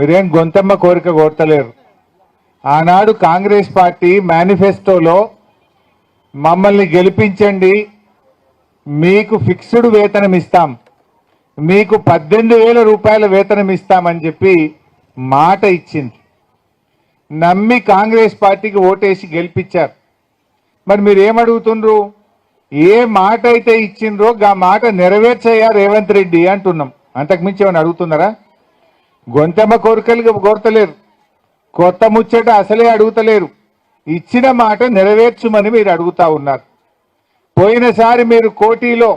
మీరేం గొంతమ్మ కోరిక కోరతలేరు. ఆనాడు కాంగ్రెస్ పార్టీ మేనిఫెస్టోలో మమ్మల్ని గెలిపించండి, మీకు ఫిక్స్డ్ వేతనం ఇస్తాం, మీకు 18,000 రూపాయల వేతనం ఇస్తామని చెప్పి మాట ఇచ్చింది. నమ్మి కాంగ్రెస్ పార్టీకి ఓటేసి గెలిపించారు. మరి మీరు ఏమడుగుతుండ్రు? ఏ మాట అయితే ఇచ్చిండ్రో ఆ మాట నెరవేర్చయ్యా రేవంత్ రెడ్డి అంటున్నాం. అంతకుమించి ఏమైనా అడుగుతున్నారా? గొంతెమ్మ కోరికలు కోరతలేరు, కొత్త ముచ్చట అసలే అడుగుతలేరు. ఇచ్చిన మాట నెరవేర్చుమని మీరు అడుగుతా ఉన్నారు. పోయినసారి మీరు కోటిలో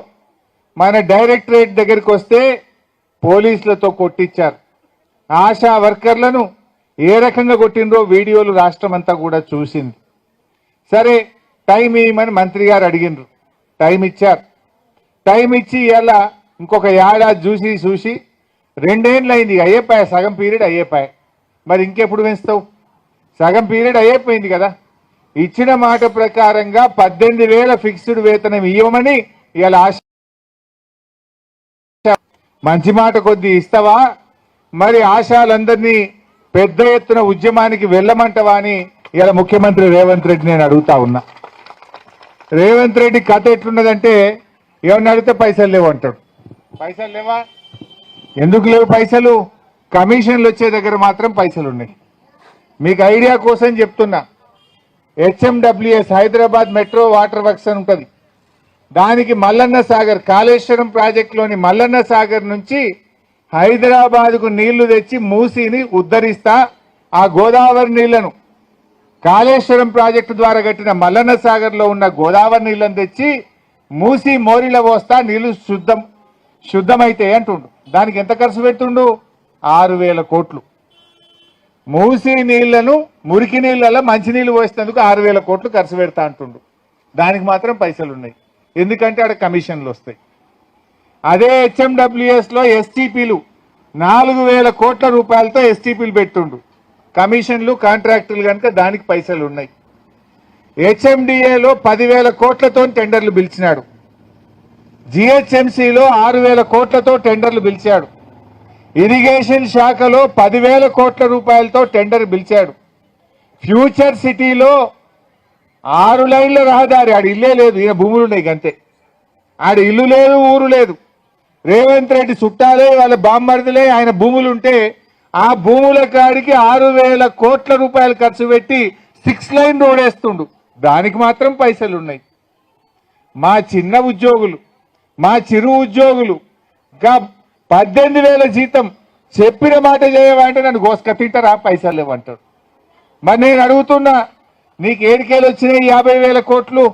మన డైరెక్టరేట్ దగ్గరికి వస్తే పోలీసులతో కొట్టించారు. ఆశా వర్కర్లను ఏ రకంగా కొట్టిండ్రో వీడియోలు రాష్ట్రం అంతా కూడా చూసింది. సరే టైం ఇవ్వమని మంత్రి గారు అడిగినరు, టైం ఇచ్చారు. టైం ఇచ్చి ఇలా ఇంకొక ఏడాది చూసి 2 ఏళ్ళు అయింది, అయ్యేపాయ, సగం పీరియడ్ అయ్యేపాయ. మరి ఇంకెప్పుడు పెంచుతావు? సగం పీరియడ్ అయిపోయింది కదా. ఇచ్చిన మాట ప్రకారంగా 18,000 ఫిక్స్డ్ వేతనం ఇవ్వమని ఇవాళ ఆశ. మంచి మాట కొద్ది ఇస్తావా? మరి ఆశాలందరినీ పెద్ద ఎత్తున ఉద్యమానికి వెళ్ళమంటవా అని ఇలా ముఖ్యమంత్రి రేవంత్ రెడ్డి నేను అడుగుతా ఉన్నా. రేవంత్ రెడ్డి కథ ఎట్లున్నదంటే ఏమన్నా అడిగితే పైసలు లేవు అంటాడు. పైసలు లేవా? ఎందుకు లేవు పైసలు? కమిషన్లు వచ్చే దగ్గర మాత్రం పైసలు ఉన్నాయి. మీకు ఐడియా కోసం చెప్తున్నా, HMWS Hyderabad metro water works అని ఉంటుంది. దానికి మల్లన్న సాగర్, కాళేశ్వరం ప్రాజెక్టులోని మల్లన్న సాగర్ నుంచి హైదరాబాద్కు నీళ్లు తెచ్చి మూసీని ఉద్ధరిస్తా, ఆ గోదావరి నీళ్లను కాళేశ్వరం ప్రాజెక్టు ద్వారా కట్టిన మల్లన్న సాగర్లో ఉన్న గోదావరి నీళ్లను తెచ్చి మూసీ మోరిలో పోస్తా, నీళ్లు శుద్ధమైతే అంటుండు. దానికి ఎంత ఖర్చు పెడుతుండు? 6,000 కోట్లు. మూసీ నీళ్లను మురికి నీళ్ళలో మంచినీళ్ళు పోసేందుకు 6,000 కోట్లు ఖర్చు పెడతా అంటుండు. దానికి మాత్రం పైసలు ఉన్నాయి, ఎందుకంటే ఆడ కమిషన్లు వస్తాయి. అదే HMWS లో STPలు 4,000 కోట్ల రూపాయలతో STPలు పెట్టుండు. కమిషన్లు కాంట్రాక్టులు కనుక దానికి పైసలు ఉన్నాయి. HMDAలో 10,000 కోట్లతో టెండర్లు పిలిచినాడు. GHMCలో 6,000 కోట్లతో టెండర్లు పిలిచాడు. ఇరిగేషన్ శాఖలో 10,000 కోట్ల రూపాయలతో టెండర్ పిలిచాడు. ఫ్యూచర్ సిటీలో 6 లైన్ల రహదారి, ఆడ ఇల్లే లేదు, ఈయన భూములు ఉన్నాయి అంతే. ఆడ ఇల్లు లేదు, ఊరు లేదు. రేవంత్ రెడ్డి చుట్టాలే, వాళ్ళ బామ్మర్దులే, ఆయన భూములుంటే ఆ భూముల కాడికి 6,000 కోట్ల రూపాయలు ఖర్చు పెట్టి 6 లైన్ రోడ్ వేస్తుండు. దానికి మాత్రం పైసలు ఉన్నాయి. మా చిన్న ఉద్యోగులు, మా చిరు ఉద్యోగులు 18,000 జీతం చెప్పిన మాట చేయమంటే నన్ను గోసుక తింటారా? పైసలు లేవంటాడు. మరి నేను అడుగుతున్నా, నీకు ఏడికేలు వచ్చినాయి 50,000 కోట్లు?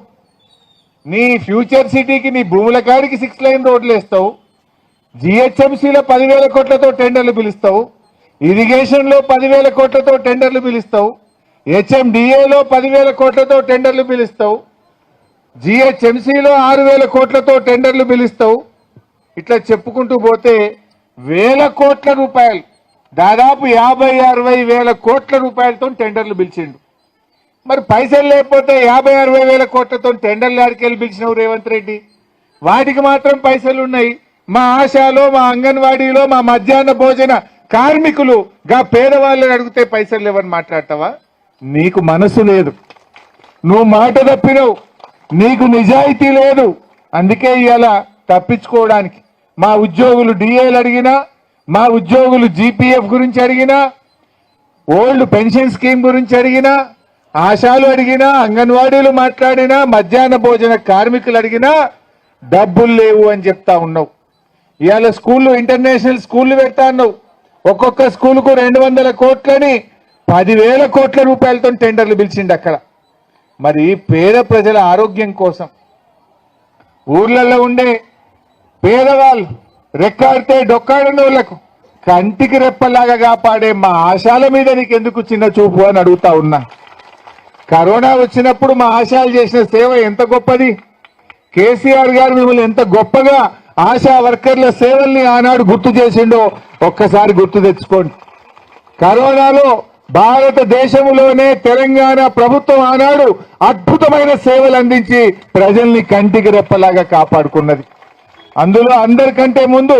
నీ ఫ్యూచర్ సిటీకి నీ భూముల కాడికి 6 లైన్ రోడ్లు వేస్తావు, GHMCలో 10,000 కోట్లతో టెండర్లు పిలుస్తావు, ఇరిగేషన్లో 10,000 కోట్లతో టెండర్లు పిలుస్తావు, HMDAలో 10,000 కోట్లతో టెండర్లు పిలుస్తావు, GHMCలో 6,000 కోట్లతో టెండర్లు పిలుస్తావు. ఇట్లా చెప్పుకుంటూ పోతే 1,000 కోట్ల రూపాయలు, దాదాపు 50-60 కోట్ల రూపాయలతో టెండర్లు పిలిచిండు. మరి పైసలు లేకపోతే 50-60 కోట్లతో టెండర్లు ఆడికెళ్ళి పిలిచినావు రేవంత్ రెడ్డి. వాటికి మాత్రం పైసలు ఉన్నాయి. మా ఆశాలో, మా అంగన్వాడీలో, మా మధ్యాహ్న భోజన కార్మికులు పేదవాళ్ళని అడిగితే పైసలు లేవని మాట్లాడతావా? నీకు మనసు లేదు, నువ్వు మాట తప్పినవు, నీకు నిజాయితీ లేదు. అందుకే ఇవాళ తప్పించుకోవడానికి మా ఉద్యోగులు DAలు అడిగినా, మా ఉద్యోగులు GPF గురించి అడిగినా, ఓల్డ్ పెన్షన్ స్కీమ్ గురించి అడిగినా, ఆశాలు అడిగినా, అంగన్వాడీలు మాట్లాడినా, మధ్యాహ్న భోజన కార్మికులు అడిగినా డబ్బులు లేవు అని చెప్తా ఉన్నావు. ఇవాళ స్కూళ్ళు, ఇంటర్నేషనల్ స్కూళ్ళు పెడతా అన్నావు. ఒక్కొక్క స్కూలుకు 200 కోట్లని 10,000 కోట్ల రూపాయలతో టెండర్లు పిలిచిండు అక్కడ. మరి పేద ప్రజల ఆరోగ్యం కోసం ఊర్లలో ఉండే పేదవాళ్ళు, రెక్కాడితే డొక్కాడని వాళ్ళకు కంటికి రెప్పలాగా కాపాడే మా ఆశాల మీద నీకెందుకు చిన్న చూపు అని అడుగుతా ఉన్నా. కరోనా వచ్చినప్పుడు మా ఆశాలు చేసిన సేవ ఎంత గొప్పది. కేసీఆర్ గారు మిమ్మల్ని ఎంత గొప్పగా ఆశా వర్కర్ల సేవల్ని ఆనాడు గుర్తు చేసిండో ఒక్కసారి గుర్తు తెచ్చుకోండి. కరోనాలో భారతదేశంలోనే తెలంగాణ ప్రభుత్వం ఆనాడు అద్భుతమైన సేవలు అందించి ప్రజల్ని కంటికి రెప్పలాగా కాపాడుకున్నది. అందులో అందరికంటే ముందు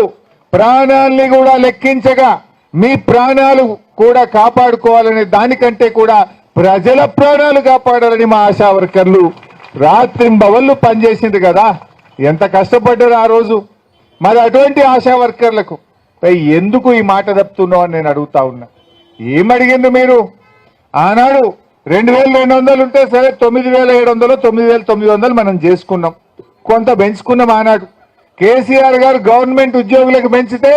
ప్రాణాల్ని కూడా లెక్కించగా మీ ప్రాణాలు కూడా కాపాడుకోవాలనే దానికంటే కూడా ప్రజల ప్రాణాలు కాపాడాలని మా ఆశా వర్కర్లు రాత్రింబవళ్ళు పనిచేసింది కదా, ఎంత కష్టపడ్డారు ఆ రోజు. మరి అటువంటి ఆశా వర్కర్లకు ఎందుకు ఈ మాట తప్పుతున్నావు అని నేను అడుగుతా ఉన్నా. ఏమడిగింది మీరు? ఆనాడు 2200 ఉంటే సరే 9700 9900 మనం చేసుకున్నాం, కొంత పెంచుకున్నాం. ఆనాడు కేసీఆర్ గారు గవర్నమెంట్ ఉద్యోగులకు పెంచితే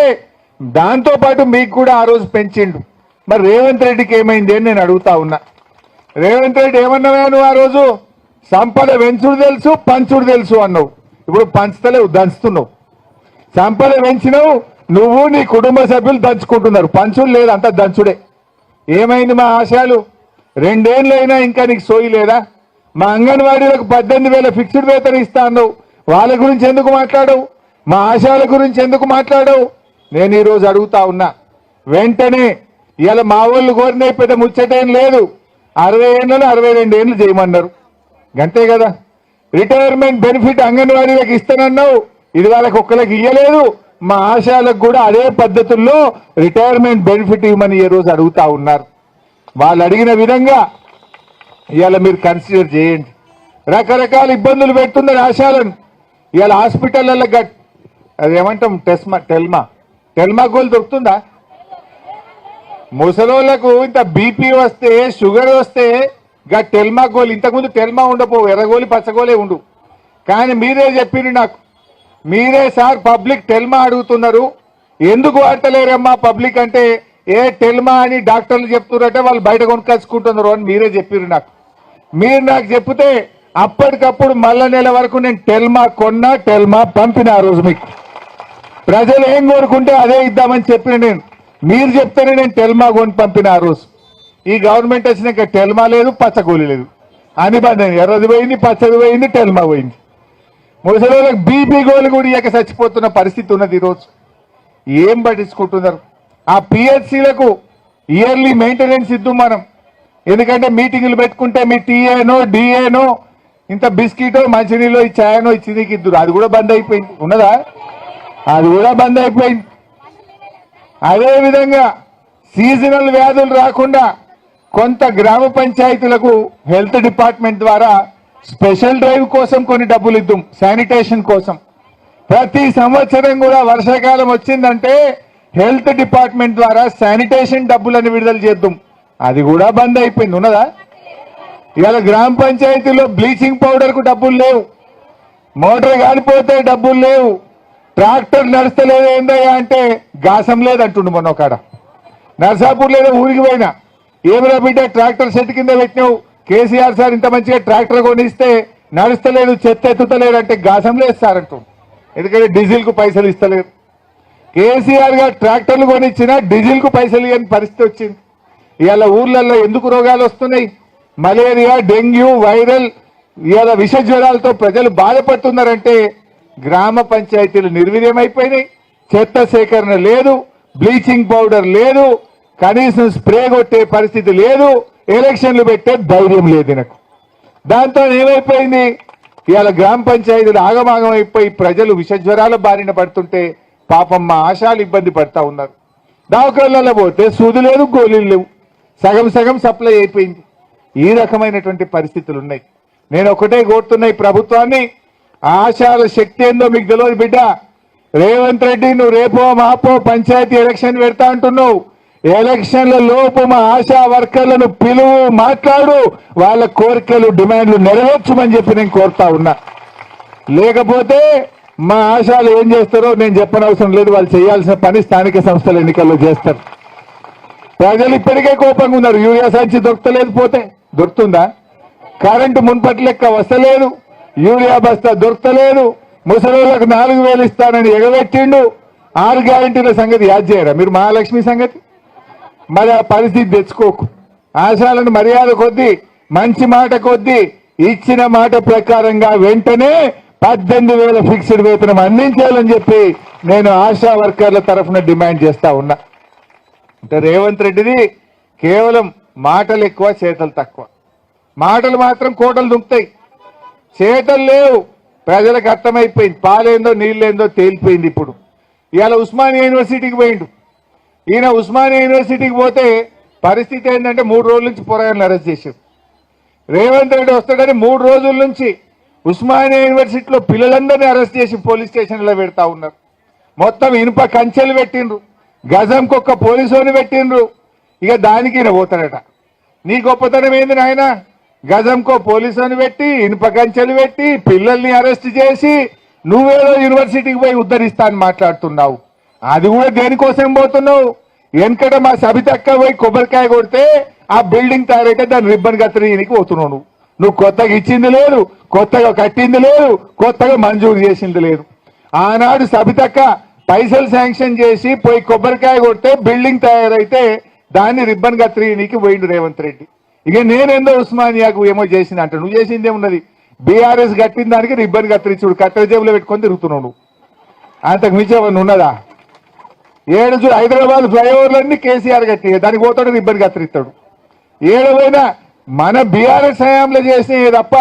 దాంతో పాటు మీకు కూడా ఆ రోజు పెంచిండు. మరి రేవంత్ రెడ్డికి ఏమైంది అని నేను అడుగుతా ఉన్నా. రేవంత్ రెడ్డి ఏమన్నావా నువ్వు? ఆ రోజు సంపద పెంచుడు తెలుసు, పంచుడు తెలుసు అన్నావు. ఇప్పుడు పంచుతలేవు, దంచుతున్నావు. సంపద పెంచినావు నువ్వు, నీ కుటుంబ సభ్యులు దంచుకుంటున్నారు. పంచుడు లేదు, అంతా దంచుడే. ఏమైంది మా ఆశయాలు? 2 ఏళ్ళు అయినా ఇంకా నీకు సోయి లేదా? మా అంగన్వాడీలకు 18,000 ఫిక్స్డ్ వేతనం ఇస్తా అన్నావు, వాళ్ళ గురించి ఎందుకు మాట్లాడవు? మా ఆశయాల గురించి ఎందుకు మాట్లాడవు? నేను ఈరోజు అడుగుతా ఉన్నా. వెంటనే ఇలా మా వాళ్ళు కోరిన పెద్ద ముచ్చటేం లేదు, 60 ఏళ్ళలో 62 ఏళ్ళు చేయమన్నారు, అంతే కదా. రిటైర్మెంట్ బెనిఫిట్ అంగన్వాడీలకు ఇస్తానన్నావు, ఇది వాళ్ళకి ఒక్కరికి ఇయ్యలేదు. మా ఆశయాలకు కూడా అదే పద్ధతుల్లో రిటైర్మెంట్ బెనిఫిట్ ఇవ్వమని ఈ రోజు అడుగుతా ఉన్నారు. వాళ్ళు అడిగిన విధంగా ఇవాళ మీరు కన్సిడర్ చేయండి. రకరకాల ఇబ్బందులు పెడుతున్నారు ఆశాలను. ఇవాళ హాస్పిటల్లో అది ఏమంటాం, టెల్మా గోల్ దొరుకుతుందా? ముసలోళ్లకు ఇంత బీపీ వస్తే, షుగర్ వస్తే టెల్మా గోల్, ఇంతకుముందు టెల్మా ఉండపోవు, ఎర్రగోలి పచ్చగోలే ఉండు. కానీ మీరే చెప్పిండు నాకు, మీరే సార్ పబ్లిక్ టెల్మా అడుగుతున్నారు, ఎందుకు వాడతలేరమ్మా పబ్లిక్ అంటే, ఏ టెల్మా అని డాక్టర్లు చెప్తున్నారంటే వాళ్ళు బయట కొనుక్కొచ్చుకుంటున్నారు అని మీరే చెప్పారు నాకు. మీరు నాకు చెప్తే అప్పటికప్పుడు మళ్ళా నెల వరకు నేను టెల్మా కొన్నా, టెల్మా పంపిన. ఆ రోజు మీకు ప్రజలు ఏం కోరుకుంటే అదే ఇద్దామని చెప్పిన నేను, మీరు చెప్తేనే నేను టెల్మా కొని పంపిన. ఆ రోజు ఈ గవర్నమెంట్ వచ్చినాక టెల్మా లేదు, పచ్చగోలి లేదు, అనిబంధన ఎర్రది పోయింది, పచ్చది పోయింది, టెల్మా పోయింది. ముసలిళ్ళకి బీపీ గోలు కూడా ఇక చచ్చిపోతున్న పరిస్థితి ఉన్నది. ఈరోజు ఏం పట్టించుకుంటున్నారు? ఆ పిహెచ్సిలకు ఇయర్లీ మెయింటెనెన్స్ ఇద్దాం మనం. ఎందుకంటే మీటింగులు పెట్టుకుంటే మీ టీఏనో డిఏనో ఇంత బిస్కెటో మంచినీళ్ళు ఛాయనో ఇచ్చి నీకు ఇద్దరు, అది కూడా బంద్ అయిపోయింది. ఉన్నదా? అది కూడా బంద్ అయిపోయింది. అదేవిధంగా సీజనల్ వ్యాధులు రాకుండా కొంత గ్రామ పంచాయతీలకు హెల్త్ డిపార్ట్మెంట్ ద్వారా స్పెషల్ డ్రైవ్ కోసం కొన్ని డబ్బులు ఇద్దాం, శానిటేషన్ కోసం. ప్రతి సంవత్సరం కూడా వర్షాకాలం వచ్చిందంటే హెల్త్ డిపార్ట్మెంట్ ద్వారా శానిటేషన్ డబ్బులను విడుదల చేద్దాం, అది కూడా బంద్ అయిపోయింది. ఉన్నదా? ఇవాళ గ్రామ పంచాయతీలో బ్లీచింగ్ పౌడర్ కు డబ్బులు లేవు, మోటార్ కాలిపోతే డబ్బులు లేవు, ట్రాక్టర్ నడుస్తలేదు ఏందయ్యా అంటే గాసం లేదంటుండు. మొన్న కాడ నర్సాపూర్ లేదా ఊరికి పోయినా, ఏమిరా బిడ్డ ట్రాక్టర్ సెట్ కింద పెట్టినావు, కేసీఆర్ సార్ ఇంత మంచిగా ట్రాక్టర్ కొనిస్తే నడుస్తలేదు, చెత్త ఎత్తుతలేదు అంటే గాసం లేదు సార్ అంటుండు. ఎందుకంటే డీజిల్ కు పైసలు ఇస్తలేదు. కేసీఆర్ గారు ట్రాక్టర్లు కొనిచ్చినా డీజిల్ కు పైసలు ఇవ్వని పరిస్థితి వచ్చింది. ఇవాళ ఊర్లలో ఎందుకు రోగాలు వస్తున్నాయి? మలేరియా, డెంగ్యూ, వైరల్, ఇవాళ విష జ్వరాలతో ప్రజలు బాధపడుతున్నారంటే గ్రామ పంచాయతీలు నిర్వీర్యమైపోయినాయి. చెత్త సేకరణ లేదు, బ్లీచింగ్ పౌడర్ లేదు, కనీసం స్ప్రే కొట్టే పరిస్థితి లేదు, ఎలక్షన్లు పెట్టే ధైర్యం లేదు నాకు. దాంతో ఏమైపోయింది? ఇవాళ గ్రామ పంచాయతీలు ఆగమాగం అయిపోయి ప్రజలు విష జ్వరాల బారిన పడుతుంటే పాపం మా ఆశాలు ఇబ్బంది పడతా ఉన్నారు. దవాఖానాలలో పోతే సూది లేదు, గోళీలు లేవు, సగం సగం సప్లై అయిపోయింది. ఈ రకమైనటువంటి పరిస్థితులు ఉన్నాయి. నేను ఒకటే కోరుతున్నా ఈ ప్రభుత్వాన్ని, ఆశాల శక్తి ఏందో మీకు తెలియదు బిడ్డ. రేవంత్ రెడ్డి నువ్వు రేపో మాపో పంచాయతీ ఎలక్షన్ పెడతా అంటున్నావు, ఎలక్షన్ల లోపు మా ఆశా వర్కర్లను పిలువు, మాట్లాడు, వాళ్ళ కోరికలు డిమాండ్లు నెరవేర్చమని చెప్పి నేను కోరుతా ఉన్నా. లేకపోతే మా ఆశాలు ఏం చేస్తారో నేను చెప్పనవసరం లేదు, వాళ్ళు చేయాల్సిన పని స్థానిక సంస్థల ఎన్నికల్లో చేస్తారు. ప్రజలు ఇప్పటికే కోపంగా ఉన్నారు. యూరియా సంచి దొరకలేదు, పోతే దొరుకుతుందా? కరెంటు మున్పటి లెక్క వస్తలేదు, యూరియా బస్తా దొరకలేదు, ముసలిళ్ళకు 4,000 ఇస్తానని ఎగబెట్టిండు. 6 గ్యారెంటీల సంగతి యాద్ చేయరా మీరు? మహాలక్ష్మి సంగతి మరి ఆ పరిస్థితి తెచ్చుకోకు. ఆశాలను మర్యాద కొద్దీ, మంచి మాట కొద్దీ, ఇచ్చిన మాట ప్రకారంగా వెంటనే 18,000 ఫిక్స్డ్ వేతనం అందించాలని చెప్పి నేను ఆశా వర్కర్ల తరఫున డిమాండ్ చేస్తా ఉన్నా. అంటే రేవంత్ రెడ్డిది కేవలం మాటలు ఎక్కువ, చేతలు తక్కువ. మాటలు మాత్రం కోటలు దుంకుతాయి, చేతలు లేవు. ప్రజలకు అర్థమైపోయింది, పాలేందో నీళ్ళేందో తేలిపోయింది. ఇప్పుడు ఇవాళ ఉస్మానియా యూనివర్సిటీకి పోయిండు, ఈయన ఉస్మానియా యూనివర్సిటీకి పోతే పరిస్థితి ఏంటంటే 3 రోజుల నుంచి పోరాయాలను అరెస్ట్ చేశారు. రేవంత్ రెడ్డి వస్తాడని 3 రోజుల నుంచి ఉస్మానియా యూనివర్సిటీలో పిల్లలందరినీ అరెస్ట్ చేసి పోలీస్ స్టేషన్లో పెడతా ఉన్నారు. మొత్తం ఇనుప కంచెలు పెట్టిండ్రు, గజంకొక్క పోలీసుని పెట్టిండ్రు. ఇక దానికి ఈయన పోతాడట. నీ గొప్పతనం ఏంది నాయన? గజంకో పోలీసుని పెట్టి ఇనుప కంచెలు పెట్టి పిల్లల్ని అరెస్ట్ చేసి నువ్వేదో యూనివర్సిటీకి పోయి ఉద్ధరిస్తా అని మాట్లాడుతున్నావు. అది కూడా దేనికోసం పోతున్నావు? వెనకట మా సబితక్క పోయి కొబ్బరికాయ కొడితే ఆ బిల్డింగ్ తయారైతే దాన్ని రిబ్బన్ కత్తిరీనికి పోతున్నావు. నువ్వు కొత్తగా ఇచ్చింది లేదు, కొత్తగా కట్టింది లేదు, కొత్తగా మంజూరు చేసింది లేదు. ఆనాడు సబితక్క పైసలు శాంక్షన్ చేసి పోయి కొబ్బరికాయ కొడితే బిల్డింగ్ తయారైతే దాన్ని రిబ్బన్ కత్తిరీనికి పోయిండు రేవంత్ రెడ్డి. ఇక నేనేందో ఉస్మానియాకు ఏమో చేసింది అంటే నువ్వు చేసింది ఏమున్నది? బీఆర్ఎస్ కట్టిన దానికి రిబ్బన్ కత్తిరించుడు కట్టెల జేబులో పెట్టుకొని తిరుగుతున్నావు నువ్వు. అంతకు మించి ఏమన్నా ఉన్నదా? 7 హైదరాబాద్ ఫ్లైఓవర్లన్నీ కేసీఆర్ కట్టి దానికి పోతాడు రిబ్బన్ కత్తిరిస్తాడు. ఏడవైనా మన బీఆర్ఎస్ హయాంలో చేసినవి తప్ప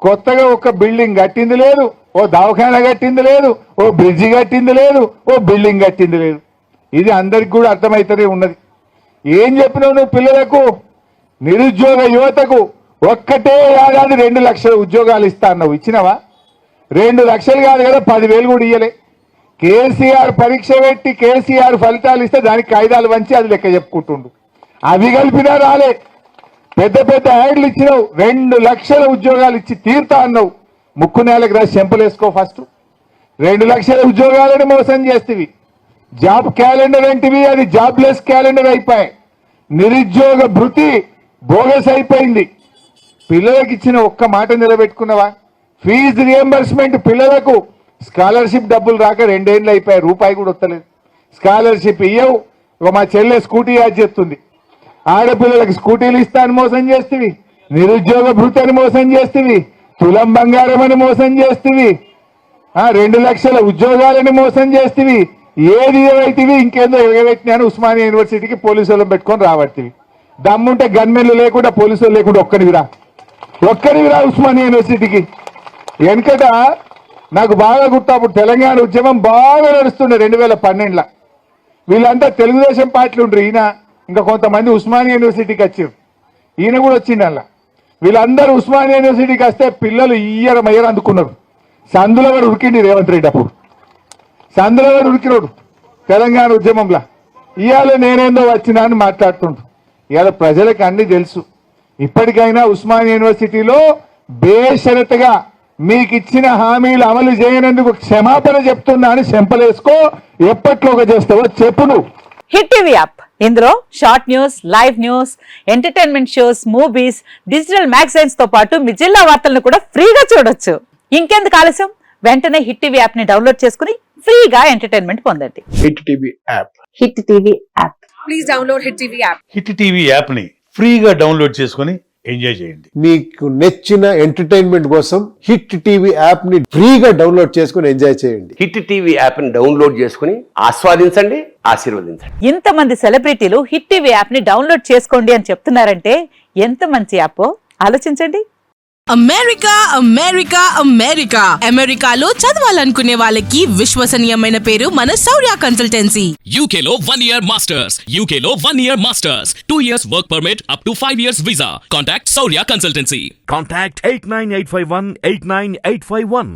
కొత్తగా ఒక బిల్డింగ్ కట్టింది లేదు, ఓ దవాఖానా కట్టింది లేదు, ఓ బ్రిడ్జి కట్టింది లేదు, ఓ బిల్డింగ్ కట్టింది లేదు. ఇది అందరికి కూడా అర్థమవుతూనే ఉన్నది. ఏం చెప్పినావు నువ్వు పిల్లలకు? నిరుద్యోగ యువతకు ఒక్కటే ఏడాది 2 లక్షల ఉద్యోగాలు ఇస్తా అన్నావు. ఇచ్చినవా? 2 లక్షలు కాదు కదా, 10,000 కూడా ఇయ్యలే. కేసీఆర్ పరీక్ష పెట్టి కేసీఆర్ ఫలితాలు ఇస్తే దానికి కాయిదాలు వంచి అది లెక్క చెప్పుకుంటుండు. అవి కలిపినా రాలే. పెద్ద పెద్ద యాడ్లు ఇచ్చినావు. 2 లక్షల ఉద్యోగాలు ఇచ్చి తీరుతా అన్నావు. ముక్కు నేలకు రాసి చెంపలేసుకో. ఫస్ట్ 2 లక్షల ఉద్యోగాలని మోసం చేస్తేవి. జాబ్ క్యాలెండర్ అంటివి, అది జాబ్లెస్ క్యాలెండర్ అయిపోయాయి. నిరుద్యోగ భృతి బోగస్ అయిపోయింది. పిల్లలకు ఇచ్చిన ఒక్క మాట నిలబెట్టుకున్నావా? ఫీజు రియంబర్స్మెంట్ పిల్లలకు స్కాలర్షిప్ డబ్బులు రాక 2 ఏళ్ళు అయిపోయాయి, రూపాయి కూడా వస్తలేదు. స్కాలర్షిప్ ఇయ్యవు. మా చెల్లె స్కూటీ యాడ్ చెప్తుంది, ఆడపిల్లలకు స్కూటీలు ఇస్తా అని మోసం చేస్తేవి, నిరుద్యోగ భృతి అని మోసం చేస్తేవి, తులం బంగారం అని మోసం చేస్తేవి, 2 లక్షల ఉద్యోగాలని మోసం చేస్తేవి. ఏది ఏవైతివి ఇంకేందో ఎగబెట్టినాను ఉస్మానియా యూనివర్సిటీకి పోలీసులను పెట్టుకొని రాబట్టివి. దమ్ముంటే గన్మెన్లు లేకుండా పోలీసులు లేకుండా ఒక్కరివిరా ఉస్మానియా యూనివర్సిటీకి. వెనకట నాకు బాగా గుర్తు, అప్పుడు తెలంగాణ ఉద్యమం బాగా నడుస్తుండే 2012లో. వీళ్ళంతా తెలుగుదేశం పార్టీలు ఉండ్రు. ఈయన ఇంకా కొంతమంది ఉస్మానియా యూనివర్సిటీకి వచ్చారు. ఈయన కూడా వచ్చిండు అలా. వీళ్ళందరూ ఉస్మానియా యూనివర్సిటీకి వస్తే పిల్లలు ఇయ్యర అందుకున్నారు. సందులో కూడా ఉరికిండి రేవంత్ రెడ్డి. అప్పుడు సందులో కూడా ఉరికినోడు తెలంగాణ ఉద్యమంలో. ఇవాళ నేనేందో వచ్చినా అని మాట్లాడుతుండ్రు. ఇవాళ ప్రజలకు అన్ని తెలుసు. ఇప్పటికైనా ఉస్మానియా యూనివర్సిటీలో బేషరతుగా మీకు ఇచ్చిన హామీలు అమలు చేయనందుకు క్షమాపణ చెప్తున్నా అని చెంపలేసుకో. ఎప్పట్లోగా చేస్తావో చెప్పు నువ్వు. హిట్ టీవీ యాప్, ఇందులో short news, live news, entertainment shows, movies, digital magazines తో పాటు మీ జిల్లా వార్తలను కూడా ఫ్రీగా చూడొచ్చు. ఇంకెందుకు ఆలస్యం? వెంటనే హిట్ టీవీ యాప్ ని డౌన్లోడ్ చేసుకుని ఫ్రీగా ఎంటర్టైన్మెంట్ పొందండి. Hit TV app. Hit TV app. Please download hit TV app. Hit TV app ని ఫ్రీగా డౌన్లోడ్ చేసుకుని ఎంజాయ్ చేయండి. మీకు నచ్చిన ఎంటర్టైన్మెంట్ కోసం హిట్ టీవీ యాప్ ని ఫ్రీగా డౌన్లోడ్ చేసుకుని ఎంజాయ్ చేయండి. హిట్ టీవీ యాప్ ని డౌన్లోడ్ చేసుకుని ఆస్వాదించండి, ఆశీర్వదించండి. ఇంతమంది సెలబ్రిటీలు హిట్ టీవీ యాప్ ని డౌన్లోడ్ చేసుకోండి అని చెప్తున్నారంటే ఎంత మంచి యాప్ ఆలోచించండి. అమెరికా అమెరికా అమెరికా అమెరికాలో చదవాలనుకునే వాళ్ళకి విశ్వసనీయమైన పేరు మన శౌర్య కన్సల్టెన్సీ. UK లో 1 year masters, UK లో 1 year masters, 2 years work permit up to 5 years visa. Contact Saurya Consultancy. Contact 89851 89851.